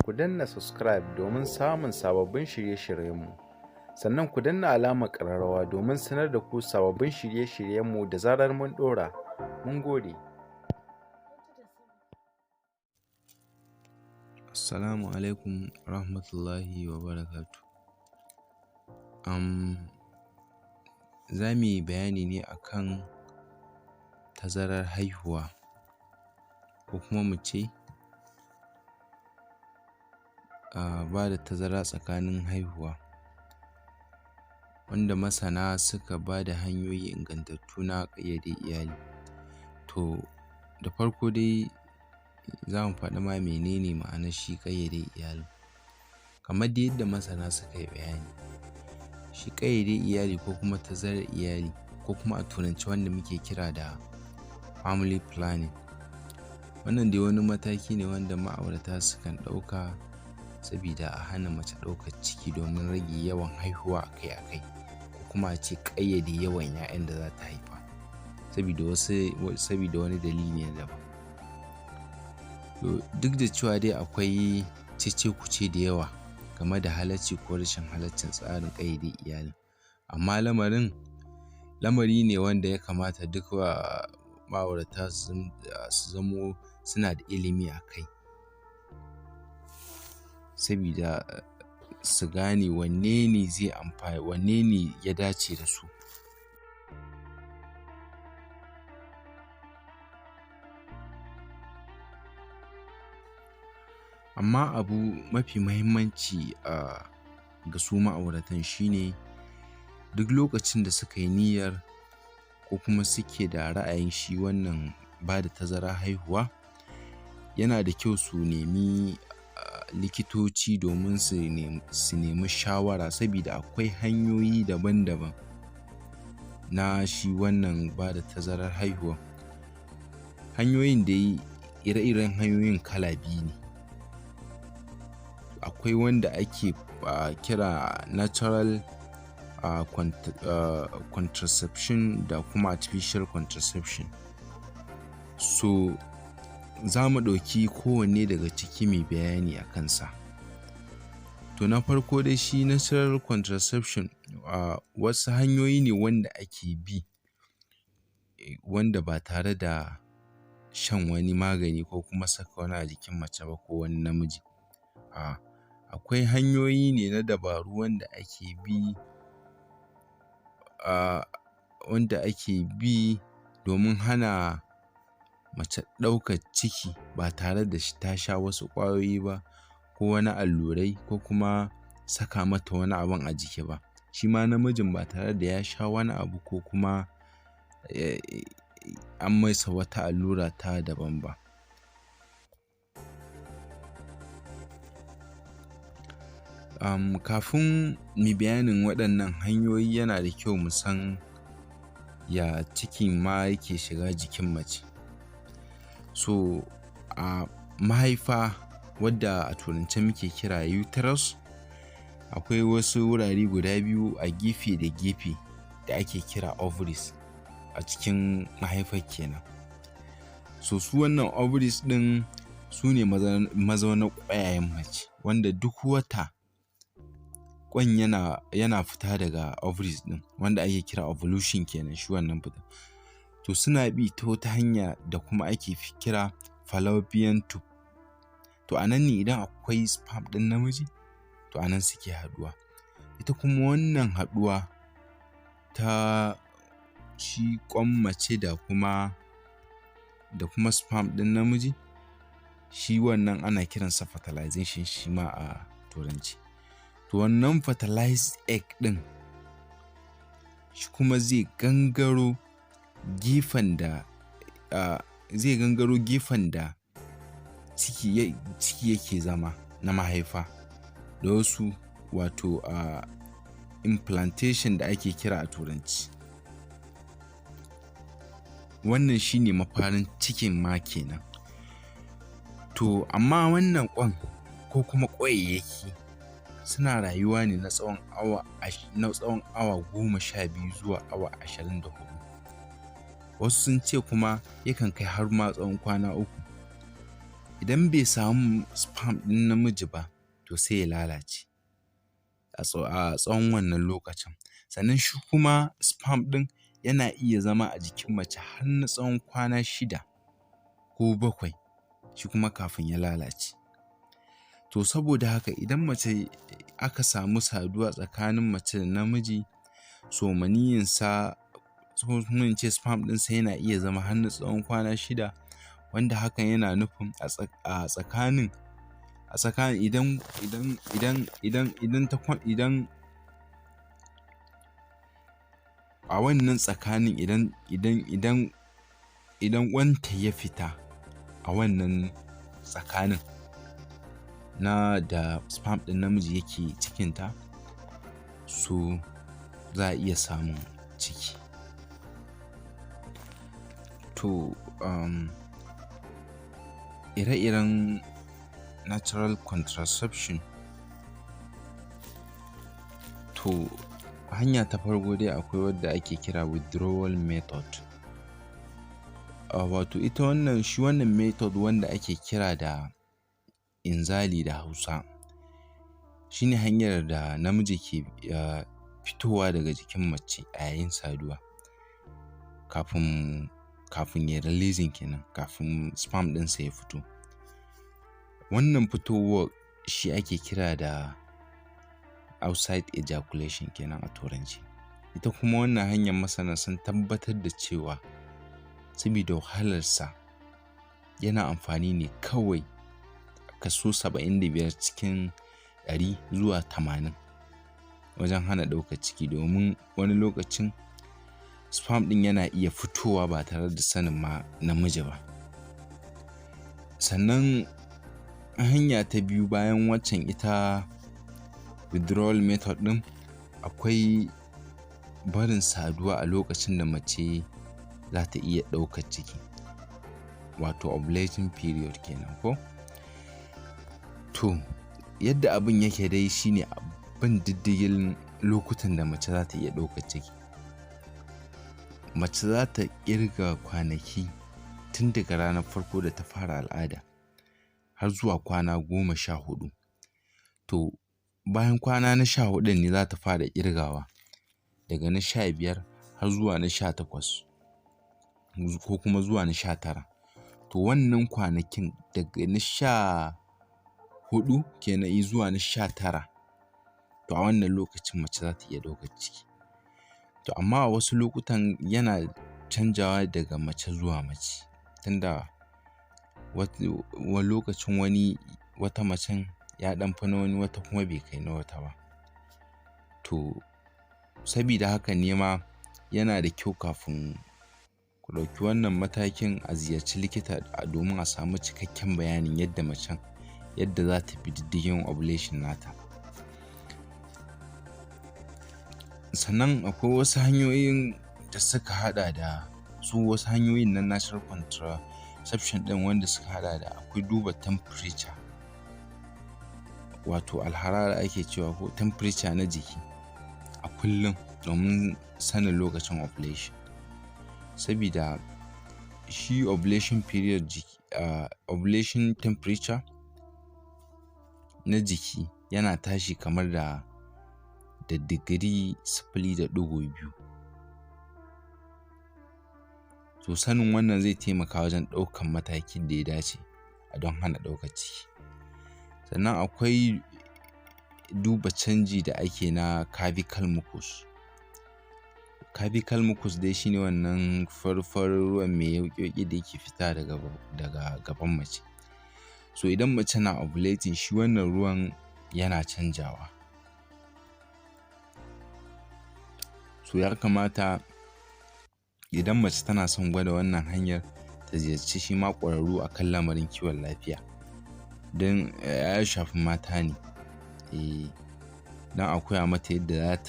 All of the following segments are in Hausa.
ku danna subscribe domin samun sababbin shirye-shiryenmu. Sannan ku danna alamar ƙararrawa domin sanar da ku sababbin shirye-shiryenmu da zarar mun ɗora. Mun gode. Assalamu alaikum rahmatullahi wa barakatuh. Za mu yi bayani ne akan tazarar haihuwa, ko kuma mu ce ba da tazara tsakanin haihuwa, wanda masana suka ba da hanyoyi ingantattu na ƙayyade iyali. To da farko dai za mu faɗi ma menene ma'anar shi ƙayyade iyali. Kamar dai yadda masana suka yi bayani, shi ƙayyade iyali ko kuma tazarar iyali, ko kuma a turance wanda muke kira da family planning, wannan dai wani mataki ne wanda ma'aurata sukan ɗauka sabida a hana mace ɗaukar ciki domin rage yawan haihuwa akai-akai, ko kuma a ce ƙayyade yawan 'ya'yan da za ta haifa sabida wani dalili na daban. Duk da cewa dai akwai cece-kuce da yawa game da halacci ko rashin halaccin tsarin ƙayyade iyali, amma lamari ne wanda ya kamata duk ma'aurata su zamo suna da ilimi a kai, sabida su gane wanne ne ya dace da su. Amma abu mafi muhimmanci ga su ma'auratan shine duk lokacin da suka yi niyyar ko kuma suke da ra'ayin shi wannan ba da tazarar haihuwa, yana da kyau su nemi likitoci domin su nemi shawara, sabida akwai hanyoyi daban-daban na shi wannan ba da tazarar haihuwa. Hanyoyin dai ire-iren hanyoyin kala biyu ne. Akwai wanda ake kira natural contraception da kuma artificial contraception. So za mu ɗauki kowanne daga ciki mai bayani a kansa. To na farko dai shi natural contraception wasu hanyoyi ne wanda ake bi wanda ba tare da shan wani magani ko kuma saka wani a jikin mace ba ko wani namiji. Akwai hanyoyi ne na dabaru wanda ake bi domin hana mace ɗaukar ciki ba tare da ta sha wasu ƙwayoyi ba, ko wani allurai, ko kuma saka mata wani abun a jiki ba. Shi ma namijin ba tare da ya sha wani abu ko kuma an masa wata allura ta daban ba. Kafin mu bayanin waɗannan hanyoyi, yana da kyau mu san ya cikin ma yake shiga jikin mace. So mahaifa, wadda a turance muke kira uterus, akwai wasu wurare guda biyu a gefe da gefe da ake kira ovaries a cikin mahaifar kenan. So su wannan ovaries ɗin su ne mazaunar ƙwayayen mace, wanda duk wata ƙwan yana fita daga ovaries ɗin, wanda ake kira ovulation kenan shi wannan fita. To suna bi ta wata hanya da kuma ake kira fallopian tube. To a nan ne idan akwai sperm ɗin namiji, to a nan suke haɗuwa. Ita kuma wannan haɗuwa ta shi ƙwan mace da kuma sperm ɗin namiji, shi wannan ana kiransa fertilization shi ma a turanci. To wannan fertilized egg ɗin shi kuma zai gangaro gefen da ciki yake zama na mahaifa, da wasu implantation da ake kira a turanci. Wannan shi ne mafarin cikin ma kenan. To amma wannan ƙwan ko kuma ƙwayayyaki suna rayuwa ne na tsawon awa 12 zuwa awa 24. Wasu sun ce kuma yakan kai har ma tsawon kwana 3. idan bai samu sperm ɗin namiji ba to sai ya lalace a tsawon wannan lokacin. Sannan shi kuma sperm ɗin yana iya zama a jikin mace har na tsawon kwana 6 ko 7 shi kuma kafin ya lalace. To saboda haka idan mace aka samu saduwa tsakanin mace da namiji, so maniyyinsa ko kuma in ce sperm ɗinsa yana iya zama har na tsawon kwana 6, wanda hakan yana nufin a tsakanin idan a wannan tsakanin idan ƙwanta ya fita a wannan tsakanin na da sperm ɗin namiji yake cikinta, so za a iya samun ciki. To ire-iren natural contraception, to hanya ta farko dai akwai wadda ake kira withdrawal method. Wato ita wannan method wanda ake kira da inzali da Hausa, shine hanyar da namiji ke fitowa daga jikin mace a yayin saduwa kafin ya releasing kenan, kafin sperm ɗinsa ya fito. Wannan fitowar shi ake kira da outside ejaculation kenan a turanci. Ita kuma wannan hanyar masana sun tabbatar da cewa sabida wahalarsa yana amfani ne kawai kaso 75 cikin 100 zuwa 80 wajen hana ɗaukar ciki, domin wani lokacin sperm ɗin yana iya fitowa ba tare da sanin ma namiji ba. Sannan hanya ta biyu bayan waccan ita withdrawal method ɗin, akwai barin saduwa a lokacin da mace za ta iya ɗaukar ciki, wato ovulating period kenan ko? To yadda abin yake dai shine bin diddigin lokutan da mace za ta iya ɗaukar ciki. Mace za ta ƙirga kwanaki tun daga ranar farko da ta fara al'ada har zuwa kwana 14. To bayan kwana na 14 ne za ta fara ƙirgawa daga na 15 har zuwa na 18 ko kuma zuwa na 19. To wannan kwanakin daga na 14 kenan zuwa na 19, to a wannan lokacin mace za ta iya ɗaukar ciki. To amma a wasu lokutan yana canjawa daga mace zuwa mace, tunda wani lokacin wata macen ya ɗan fi na wani, wata kuma bai kai na wata ba. To sabida haka ne ma yana da kyau kafin ku ɗauki wannan matakin a ziyarci likita domin a samu cikakken bayanin yadda macen za ta bi diddigin ovulation nata. Sannan akwai wasu hanyoyin da suka haɗa da wasu hanyoyin na natural contraception ɗin, wanda suka haɗa da akwai duba temperature, wato alharara ake cewa ko temperature na jiki a kullum domin sanin lokacin ovulation. Sabida shi ovulation period ovulation temperature na jiki yana tashi kamar da digiri 0.2. To sanin wannan zai taimaka wajen ɗaukan matakin da ya dace don hana ɗaukar ciki. Sannan akwai duba canji da ake na cervical mucus. Cervical mucus dai shine wannan farin ruwan mai yauƙi da yake fita daga gaban mace. So idan mace na ovulating, shi wannan ruwan yana canjawa. So ya kamata idan mace tana son gwada wannan hanyar ta ziyarci shi ma ƙwararru akan lamarin kiwon lafiya, don ya shafi mata ne. Don a koya mata yadda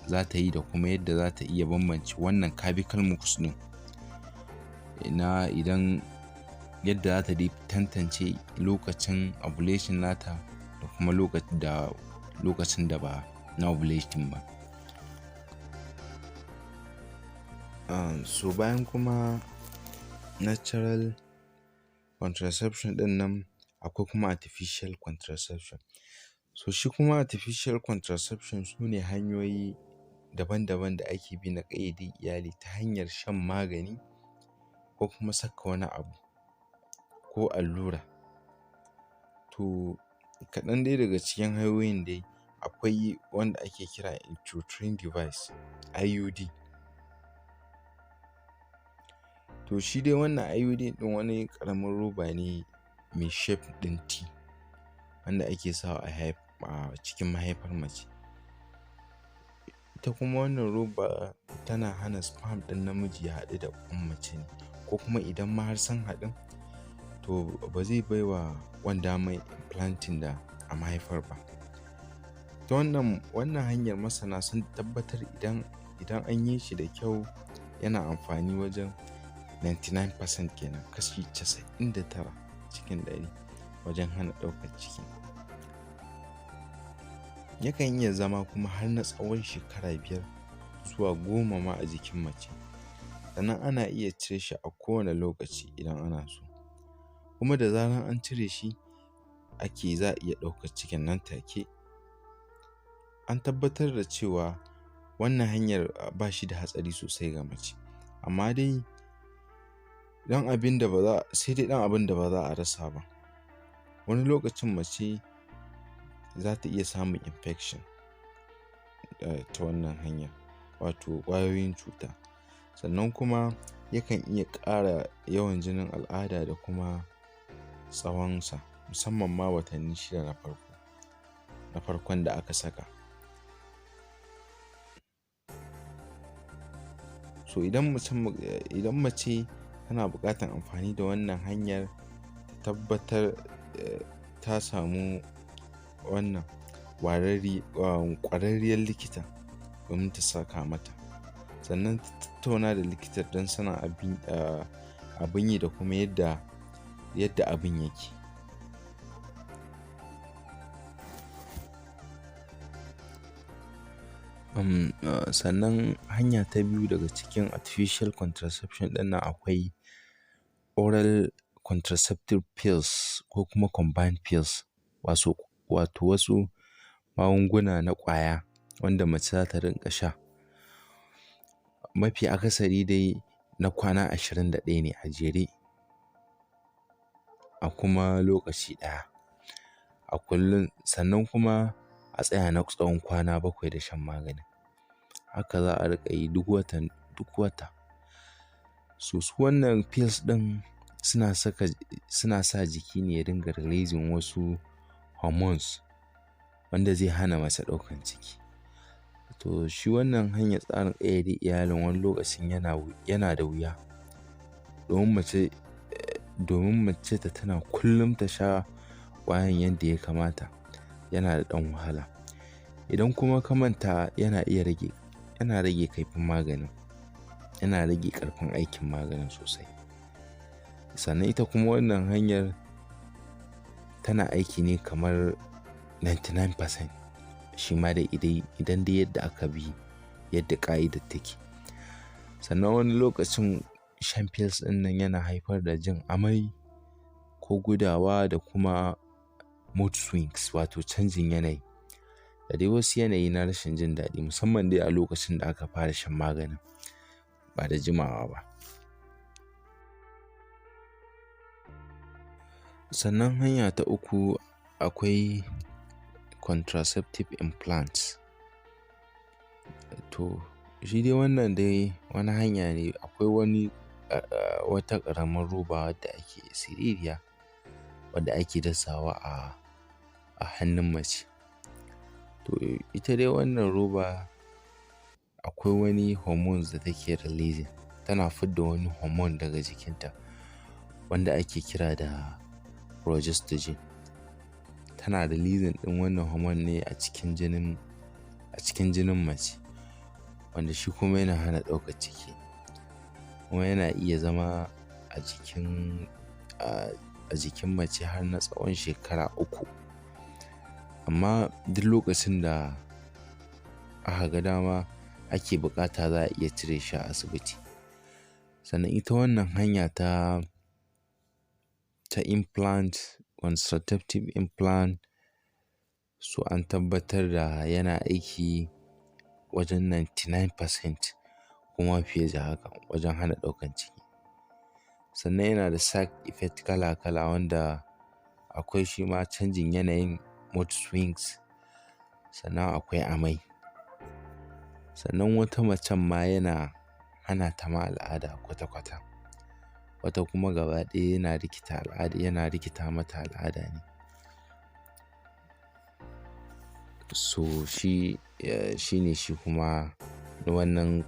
za ta yi da kuma yadda za ta iya bambance wannan cervical mucus ɗin idan yadda za ta tantance lokacin ovulation nata da kuma lokacin da ba na ovulation ba. So bayan kuma natural contraception ɗin nan, akwai kuma artificial contraception. So shi kuma artificial contraception su ne hanyoyi daban-daban da ake bi na ƙayyade iyali ta hanyar shan magani ko kuma saka wani abu ko allura. To kaɗan dai daga cikin hanyoyin dai akwai wanda ake kira intrauterine device IUD. To shi dai wannan IUD ɗin wani ƙaramin roba ne mai shape ɗin T wanda ake sawa a cikin mahaifar mace. Ita kuma wannan roba tana hana sperm ɗin namiji ya haɗu da ƙwan mace ne, ko kuma idan ma har sun haɗu to ba zai baiwa ƙwan damar implanting da a mahaifar ba. Ta wannan hanyar masana sun tabbatar idan an yi shi da kyau yana amfani wajen 99% kenan, kashi 99 cikin 100 wajen hana ɗaukar ciki. Yakan iya zama kuma har na tsawon shekara 5 zuwa 10 ma a jikin mace. Sannan ana iya cire shi a kowane lokaci idan ana so. Kuma da zarar an cire shi za a iya ɗaukar cikin nan take. An tabbatar da cewa wannan hanyar ba shi da hatsari sosai ga mace. Amma dai sai dai ɗan abin da ba za a rasa ba. Wani lokacin mace za ta iya samun infection ta wannan hanya, wato ƙwayoyin cuta. Sannan kuma yakan iya ƙara yawan jinin al'ada da kuma tsawonsa, musamman ma watanni 6 na farkon da aka saka. So idan mace tana buƙatar amfani da wannan hanyar, ta tabbatar ta samu wannan ƙwararriyar likita domin ta saka mata. Sannan ta tattauna da likitar don sanin abin yi da kuma yadda abin yake. Sannan hanya ta biyu daga cikin artificial contraception ɗin nan akwai oral contraceptive pills ko kuma combined pills, wato wasu magunguna na ƙwaya wanda mace za ta rinƙa sha. Mafi akasari dai na kwana 21 ne a jere a kuma lokaci ɗaya a kullum. Sannan kuma a tsaya na tsawon kwana 7 da shan maganin. Haka za a riƙa yi duk wata. So su wannan pills ɗin suna sa jiki ne ya dinga releasing wasu hormones wanda zai hana mace ɗaukan ciki. To shi wannan hanyar tsarin ƙayyade iyalin wani lokacin yana da wuya domin mace ta tuna kullum ta sha ƙwayan yadda ya kamata, yana da ɗan wahala. Idan kuma ka manta yana rage kaifin maganin, yana rage ƙarfin aikin maganin sosai. Sannan ita kuma wannan hanyar tana aiki ne kamar 99%, shi ma dai idan dai yadda aka bi yadda ƙa'idar take. Sannan wani lokacin shan pills ɗin nan yana haifar da jin amai ko gudawa da kuma mood swings, wato canjin yanayi da dai wasu yanayi na rashin jin daɗi, musamman dai a lokacin da aka fara shan maganin ba da jimawa ba. Sannan hanya ta uku akwai contraceptive implants. To shi dai wannan dai wani hanya ne, akwai wata ƙaramar roba wadda ake siririya wadda ake dasawa a hannun mace. To ita dai wannan roba akwai wani hormones da take releasing, tana fidda wani hormone daga jikinta wanda ake kira da progestogen. Tana releasing ɗin wannan hormone ne a cikin jinin mace, wanda shi kuma yana hana ɗaukar ciki, kuma yana iya zama a jikin mace har na tsawon shekara 3. Amma duk lokacin da aka ga dama ake buƙata za a iya cire shi a asibiti. Sannan ita wannan hanya ta implant contraceptive implant so an tabbatar da yana aiki wajen 99% kuma fiye da haka wajen hana ɗaukan ciki. Sannan yana da side effect kala-kala wanda akwai shi ma canjin yanayin mood swings, sannan akwai amai. Sannan wata macen ma yana hana ta ma al'ada kwata-kwata. Wata kuma gaba ɗaya yana rikita mata al'ada ne. So shi ne shi kuma wannan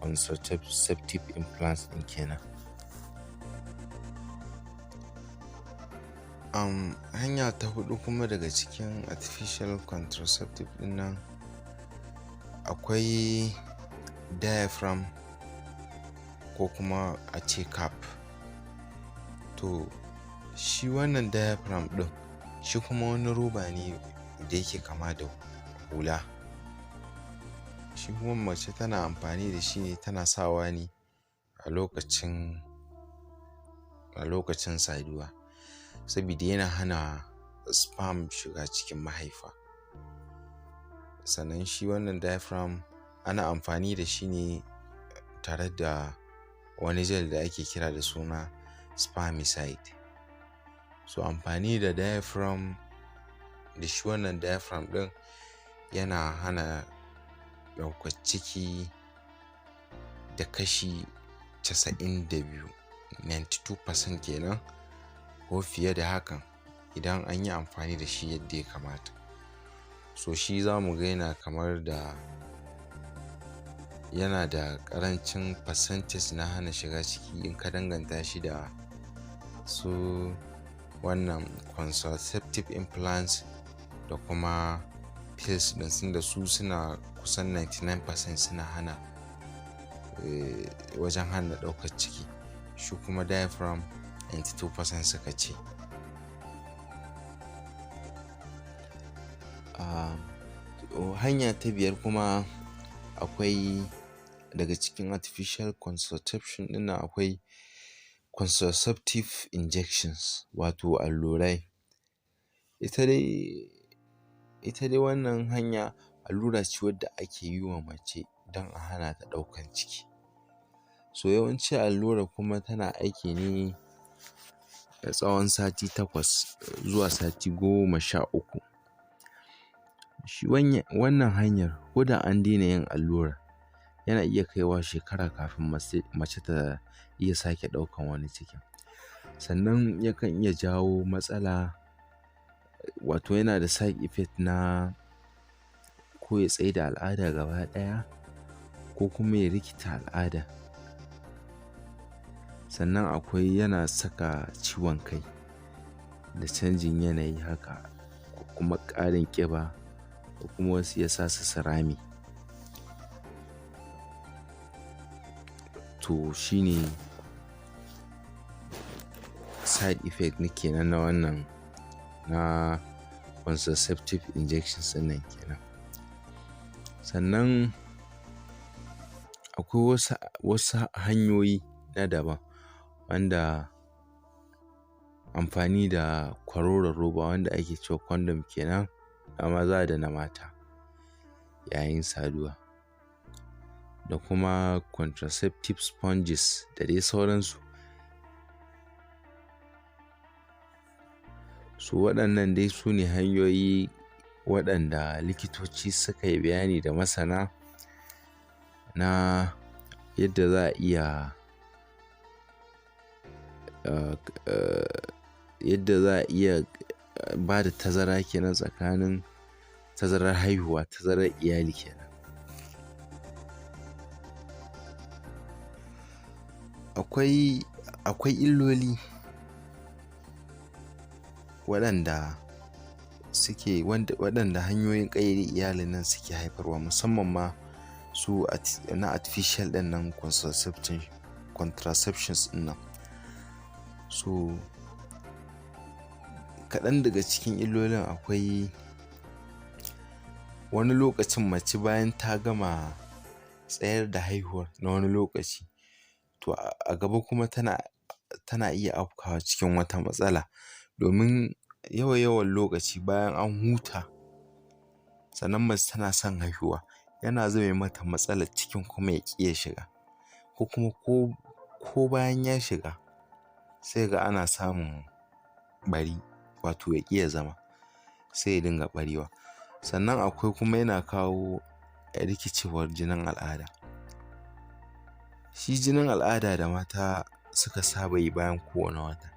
contraceptive implants ɗin kenan. Hanya ta huɗu kuma daga cikin artificial contraceptive ɗin nan akwai diaphragm ko kuma a ce cap. To shi wannan diaphragm ɗin shi kuma wani roba ne da yake kama da hula. Shi kuma mace tana amfani da shi ne, tana sawa ne a lokacin saduwa, saboda yana hana sperm shiga cikin mahaifa. Sannan shi wannan diaphragm ana amfani da shi ne tare da wani gel da ake kira da suna spermicide. So amfani da diaphragm da shi wannan diaphragm ɗin yana hana ɗaukar ciki da kashi 92% kenan ko fiye da hakan idan an yi amfani da shi yadda ya kamata. So shi za mu ga yana da ƙarancin percentage na hana shiga ciki in ka danganta shi da su wannan contraceptive implants da kuma pills ɗin, da su suna kusan 99% suna hana wajen hana ɗaukar ciki. Shi kuma diaphragm 92% suka ce. Hanya ta biyar kuma akwai daga cikin artificial contraception ɗin nan akwai contraceptive injections wato allurai. Ita dai wannan hanya allura ce wadda ake yi wa mace don a hana ta ɗaukan ciki. So yawanci allura kuma tana aiki ne da tsawon sati 8 zuwa sati 13. Shi wannan hanyar ko da an daina yin allura yana iya kaiwa shekara kafin mace ta iya sake ɗaukan wani cikin. Sannan yakan iya jawo matsala, wato yana da side effect na ko ya tsaida al'ada gaba ɗaya ko kuma ya rikita al'ada. Sannan yana saka ciwon kai da canjin yanayi haka, ko kuma ƙarin ƙiba, ko kuma wasu ya sa su rame. To shi ne side effect kenan na wannan na contraceptive injections ɗin nan kenan. Sannan akwai wasu hanyoyi na daban wanda amfani da kwaroron roba wanda ake cewa condom kenan na maza da na mata yayin saduwa, da kuma contraceptive sponges da dai sauransu. So waɗannan dai su ne hanyoyi waɗanda likitoci suka yi bayani da masana na yadda za a iya ba da tazara kenan tsakanin tazarar haihuwa, tazarar iyali kenan. Akwai illoli waɗanda hanyoyin ƙayyade iyalin nan suke haifarwa, musamman ma su na artificial ɗin nan contraceptions ɗin nan. So kaɗan daga cikin illolin akwai wani lokacin mace bayan ta gama tsayar da haihuwar na wani lokaci, to a gaba kuma tana iya afkawa cikin wata matsala domin yawan lokaci bayan an huta sannan mace tana son haihuwa yana zame mata matsalar cikin kuma ya ƙi ya shiga, ko kuma ko bayan ya shiga sai ga ana samun ɓari, wato ya ƙi ya zama, sai ya dinga ɓarewa. Sannan akwai kuma yana kawo rikicewar jinin al'ada. Shi jinin al'ada da mata suka saba yi bayan kowane wata,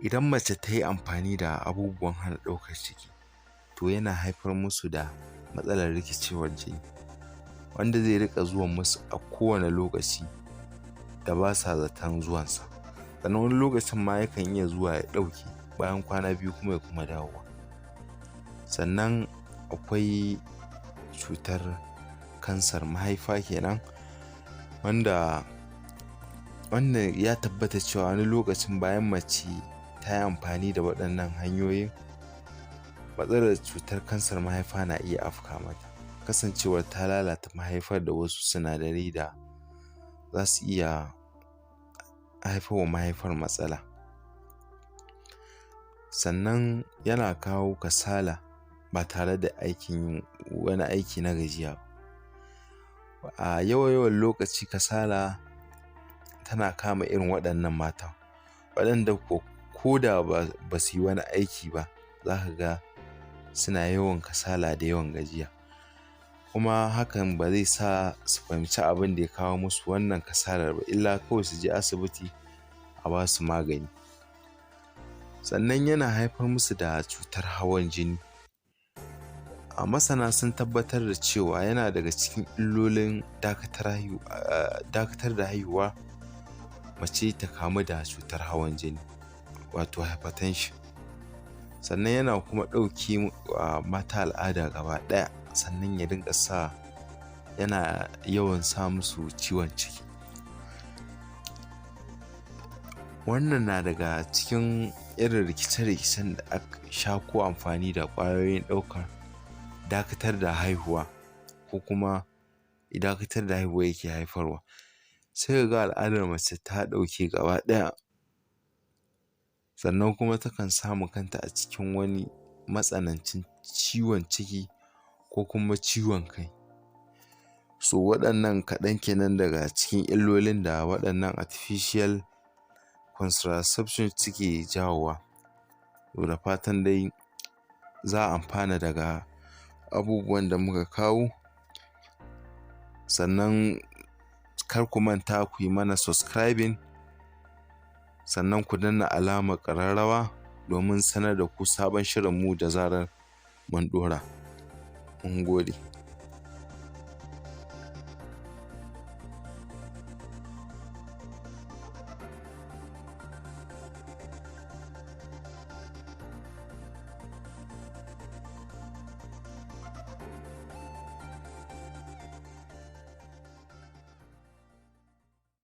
idan mace ta yi amfani da abubuwan hana ɗaukar ciki to yana haifar musu da matsalar rikicewar jini, wanda zai riƙa zuwan musu a kowane lokaci da ba sa zaton zuwansa. Sannan wani lokacin ma yakan iya zuwa ya ɗauke bayan kwana biyu kuma ya kuma dawowa. Sannan akwai cutar kansar mahaifa kenan, wanda wannan ya tabbata cewa wani lokacin bayan mace ta yi amfani da waɗannan hanyoyin, matsalar cutar kansar mahaifa na iya afka mata, kasancewar ta lalata mahaifar da wasu sinadarai da za su iya haifar wa mahaifar matsala. Sannan yana kawo kasala ba tare da wani aiki na gajiya ba. A yawan lokaci kasala tana kama irin waɗannan matan, waɗanda ko da ba su yi wani aiki ba za ka ga suna yawan kasala da yawan gajiya, kuma hakan ba zai sa su fahimci abin da ya kawo musu wannan kasalar ba, illa kawai su je asibiti a ba su magani. Sannan yana haifar musu da cutar hawan jini. A masana sun tabbatar da cewa yana daga cikin illolin dakatar da haihuwa mace ta kamu da cutar hawan jini, wato hypertension. Sannan yana kuma ɗauke mata al'ada gaba ɗaya, sannan ya dinga sa yana yawan sa musu ciwon ciki. Wannan na daga cikin irin rikice-rikicen da aka sha ko amfani da ƙwayoyin dakatar da haihuwa ko kuma dakatar da haihuwa yake haifarwa. Sai ka ga al'adar mace ta ɗauke gaba ɗaya, sannan kuma takan samu kanta a cikin wani matsanancin ciwon ciki ko kuma ciwon kai. So waɗannan kaɗan kenan daga cikin illolin da waɗannan artificial contraception suke jawowa. To da fatan dai za a amfana daga abubuwan da muka kawo. Sannan kar ku manta ku yi mana subscribing, sannan ku danna alamar ƙararrawa domin sanar da ku sabon shirinmu da zarar mun ɗora. Mun gode.